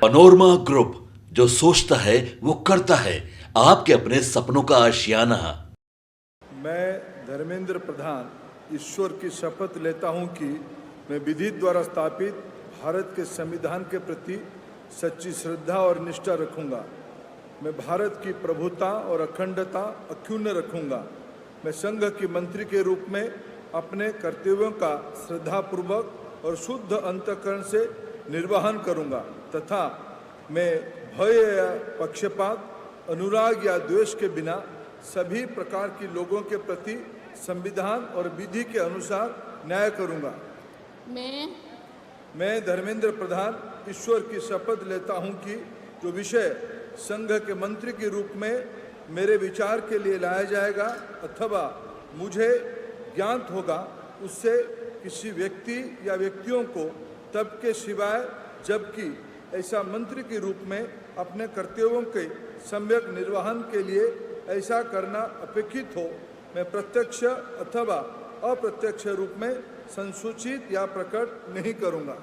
Panorama group, जो सोचता है वो करता है। आपके अपने सपनों का आशियाना। मैं धर्मेंद्र प्रधान ईश्वर की शपथ लेता हूं कि मैं विधि द्वारा स्थापित भारत के संविधान के प्रति सच्ची श्रद्धा और निष्ठा रखूंगा। मैं भारत की प्रभुता और अखंडता अक्षुण्ण रखूंगा। मैं संघ की मंत्री के रूप में अपने कर्तव्यों का श्रद्धापूर्वक और शुद्ध अंतःकरण से निर्वहन करूंगा तथा मैं भय या पक्षपात, अनुराग या द्वेष के बिना सभी प्रकार के लोगों के प्रति संविधान और विधि के अनुसार न्याय करूंगा। मैं धर्मेंद्र प्रधान ईश्वर की शपथ लेता हूं कि जो विषय संघ के मंत्री के रूप में मेरे विचार के लिए लाया जाएगा अथवा मुझे ज्ञात होगा, उससे किसी व्यक्ति या व्यक्तियों को तब के सिवाय, जबकि ऐसा मंत्री के रूप में अपने कर्तव्यों के सम्यक निर्वहन के लिए ऐसा करना अपेक्षित हो, मैं प्रत्यक्ष अथवा अप्रत्यक्ष रूप में संसूचित या प्रकट नहीं करूंगा।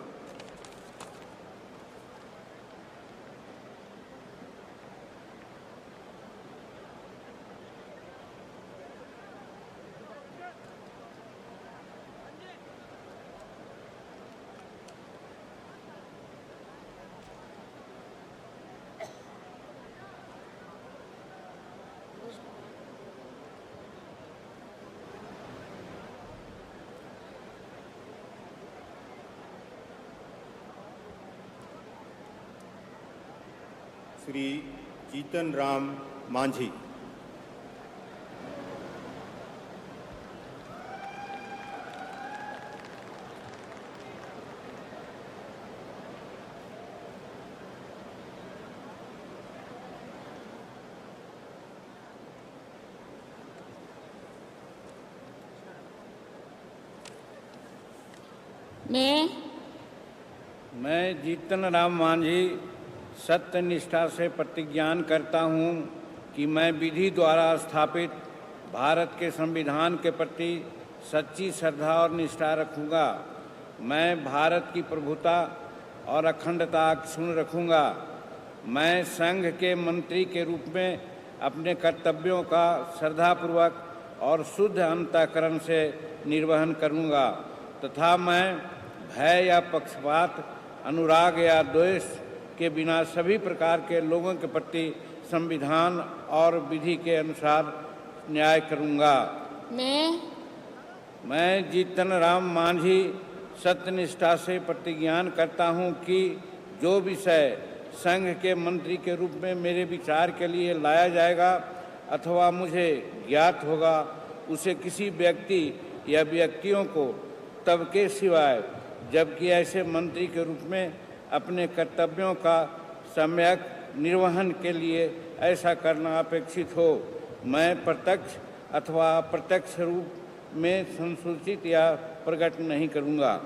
श्री जीतन राम मांझी। मैं जीतन राम मांझी सत्य निष्ठा से प्रतिज्ञान करता हूँ कि मैं विधि द्वारा स्थापित भारत के संविधान के प्रति सच्ची श्रद्धा और निष्ठा रखूँगा। मैं भारत की प्रभुता और अखंडता अक्षुण्ण रखूँगा। मैं संघ के मंत्री के रूप में अपने कर्तव्यों का श्रद्धापूर्वक और शुद्ध अंतःकरण से निर्वहन करूँगा तथा मैं भय या पक्षपात, अनुराग या द्वेष के बिना सभी प्रकार के लोगों के प्रति संविधान और विधि के अनुसार न्याय करूंगा। मैं जीतन राम मांझी सत्यनिष्ठा से प्रतिज्ञान करता हूं कि जो विषय संघ के मंत्री के रूप में मेरे विचार के लिए लाया जाएगा अथवा मुझे ज्ञात होगा, उसे किसी व्यक्ति या व्यक्तियों को तब के सिवाय, जबकि ऐसे मंत्री के रूप में अपने कर्तव्यों का सम्यक निर्वहन के लिए ऐसा करना अपेक्षित हो, मैं प्रत्यक्ष अथवा अप्रत्यक्ष रूप में संसूचित या प्रकट नहीं करूँगा।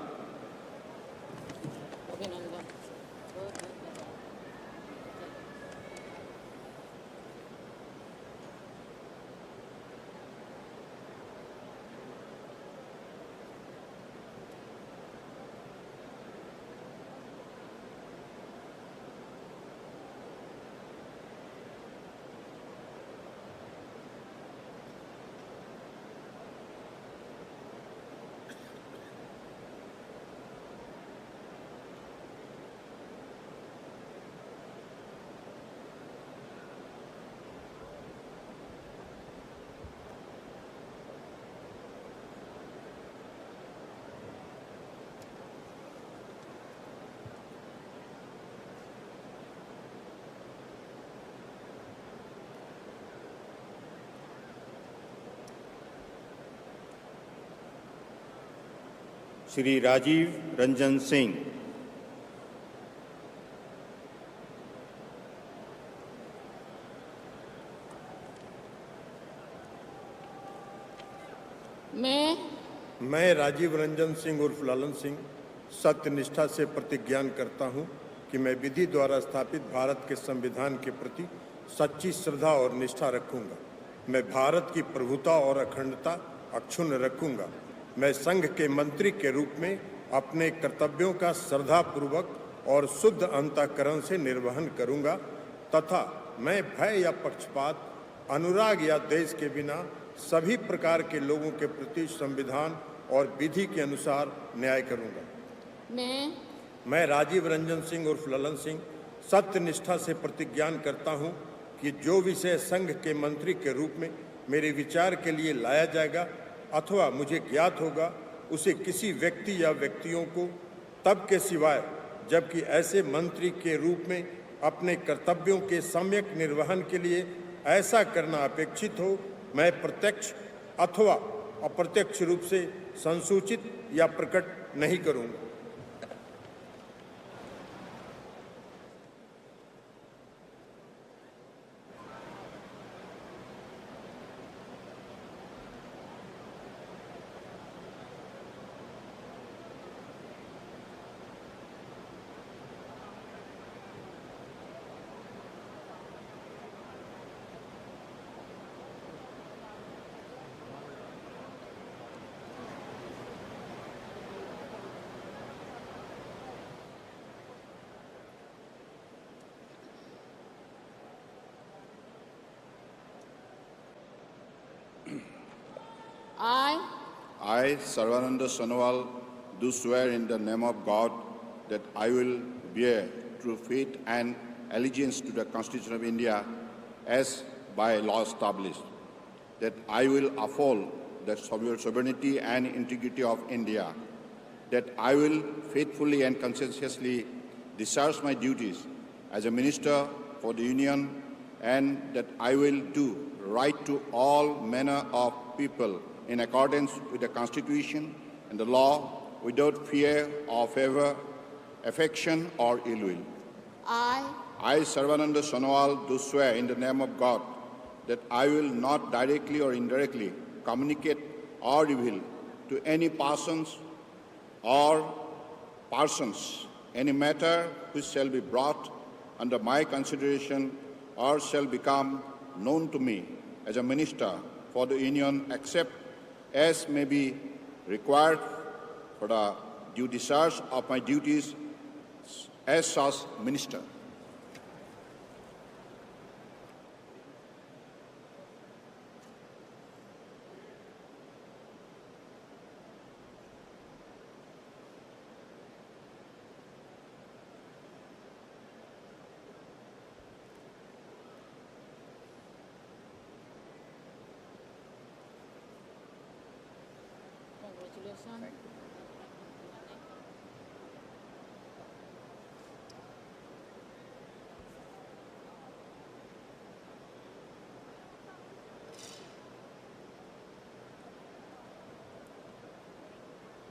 श्री राजीव रंजन सिंह। मैं राजीव रंजन सिंह उर्फ लालन सिंह सत्यनिष्ठा से प्रतिज्ञान करता हूं कि मैं विधि द्वारा स्थापित भारत के संविधान के प्रति सच्ची श्रद्धा और निष्ठा रखूंगा। मैं भारत की प्रभुता और अखंडता अक्षुण्ण रखूंगा। मैं संघ के मंत्री के रूप में अपने कर्तव्यों का श्रद्धापूर्वक और शुद्ध अंतःकरण से निर्वहन करूंगा तथा मैं भय या पक्षपात, अनुराग या देश के बिना सभी प्रकार के लोगों के प्रति संविधान और विधि के अनुसार न्याय करूंगा। मैं राजीव रंजन सिंह उर्फ ललन सिंह सत्यनिष्ठा से प्रतिज्ञान करता हूं कि जो विषय संघ के मंत्री के रूप में मेरे विचार के लिए लाया जाएगा अथवा मुझे ज्ञात होगा, उसे किसी व्यक्ति या व्यक्तियों को तब के सिवाय जबकि ऐसे मंत्री के रूप में अपने कर्तव्यों के सम्यक निर्वहन के लिए ऐसा करना अपेक्षित हो, मैं प्रत्यक्ष अथवा अप्रत्यक्ष रूप से संसूचित या प्रकट नहीं करूंगा। I, Sarvananda Sonowal, do swear in the name of God that I will bear true faith and allegiance to the Constitution of India as by law established, that I will uphold the sovereignty and integrity of India, that I will faithfully and conscientiously discharge my duties as a minister for the Union, and that I will do right to all manner of people in accordance with the Constitution and the law, without fear or favor, affection or ill will. I, Sarvananda Sonowal, do swear in the name of God that I will not directly or indirectly communicate or reveal to any persons or persons any matter which shall be brought under my consideration or shall become known to me as a minister for the Union, except as may be required for the due discharge of my duties as such minister. Congratulations.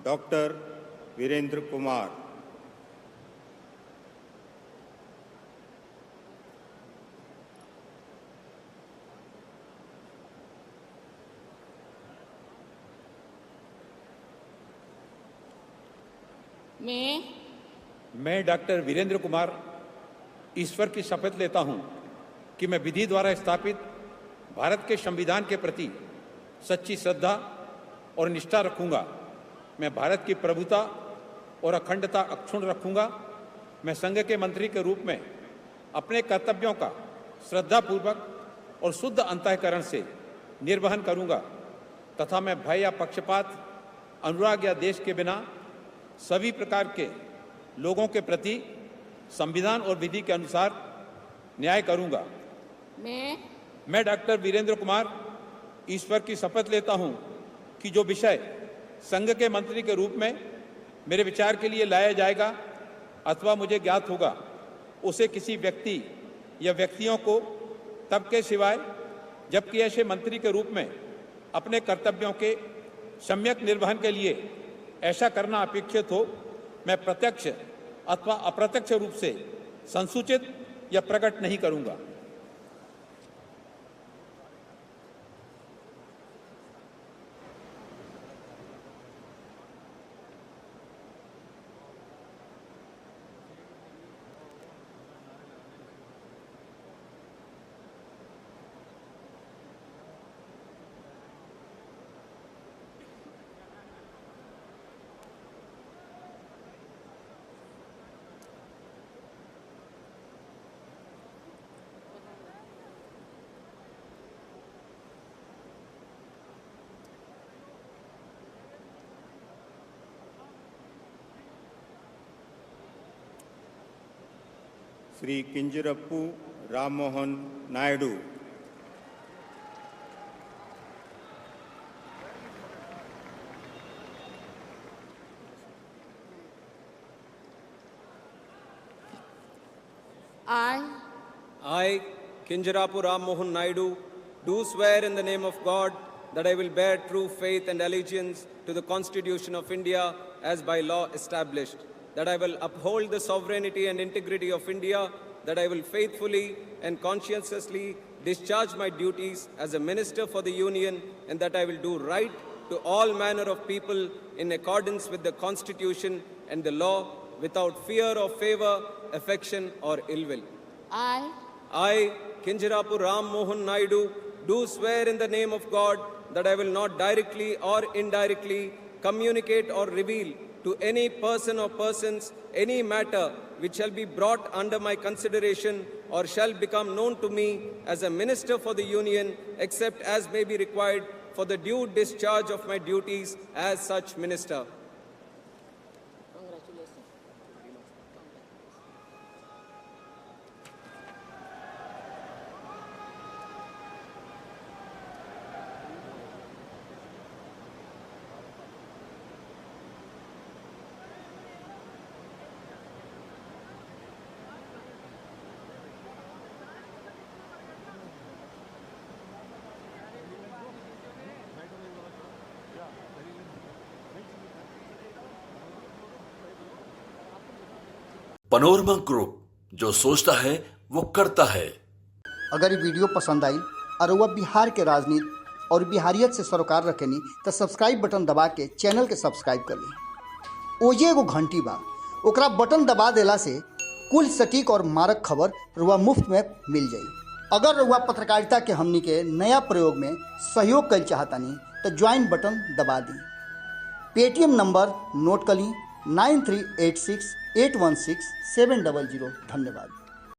Doctor Virendra Kumar. मैं doctor Virendra Kumar ईश्वर की शपथ लेता हूं कि मैं विधि द्वारा स्थापित भारत के संविधान के प्रति सच्ची श्रद्धा और निष्ठा रखूंगा। मैं भारत की प्रभुता और अखंडता अक्षुण्ण रखूंगा। मैं संघ के मंत्री के रूप में अपने कर्तव्यों का श्रद्धापूर्वक और शुद्ध अंतःकरण से निर्वहन करूंगा तथा मैं भय या पक्षपात, अनुराग या देश के बिना सभी प्रकार के लोगों के प्रति संविधान और विधि के अनुसार न्याय करूंगा। मैं डॉक्टर वीरेंद्र कुमार ईश्वर की शपथ लेता हूं कि जो विषय संघ के मंत्री के रूप में मेरे विचार के लिए लाया जाएगा अथवा मुझे ज्ञात होगा, उसे किसी व्यक्ति या व्यक्तियों को तब के सिवाय जबकि ऐसे मंत्री के रूप में अपने कर्तव्यों के सम्यक निर्वहन के लिए ऐसा करना अपेक्षित हो, मैं प्रत्यक्ष अथवा अप्रत्यक्ष रूप से संसूचित या प्रकट नहीं करूंगा। Shri Kinjarapu Ram Mohan Naidu, I, Kinjarapu Ram Mohan Naidu, do swear in the name of God that I will bear true faith and allegiance to the Constitution of India as by law established, that I will uphold the sovereignty and integrity of India, that I will faithfully and conscientiously discharge my duties as a Minister for the Union, and that I will do right to all manner of people in accordance with the Constitution and the law, without fear or favor, affection or ill will. I, Kinjarapu Ram Mohan Naidu, do swear in the name of God that I will not directly or indirectly communicate or reveal to any person or persons any matter which shall be brought under my consideration or shall become known to me as a Minister for the Union, except as may be required for the due discharge of my duties as such Minister. Panorama group, जो सोचता है वो करता है। अगर ये video पसंद आई और वह बिहार के राजनीति और बिहारियत से सरोकार रखेनी तो सब्सक्राइब बटन दबा के चैनल के सब्सक्राइब कर ली। ओजे एगो घंटी बा, ओकरा बटन दबा देला से कुल सटीक और मारक खबर रुआ मुफ्त में मिल जाई। अगर रुआ पत्रकारिता के हमनी के नया प्रयोग में सहयोग कर चाहतानी तो ज्वाइन बटन दबा दी। पेटीएम नंबर नोट कर ली 9386816700। धन्यवाद।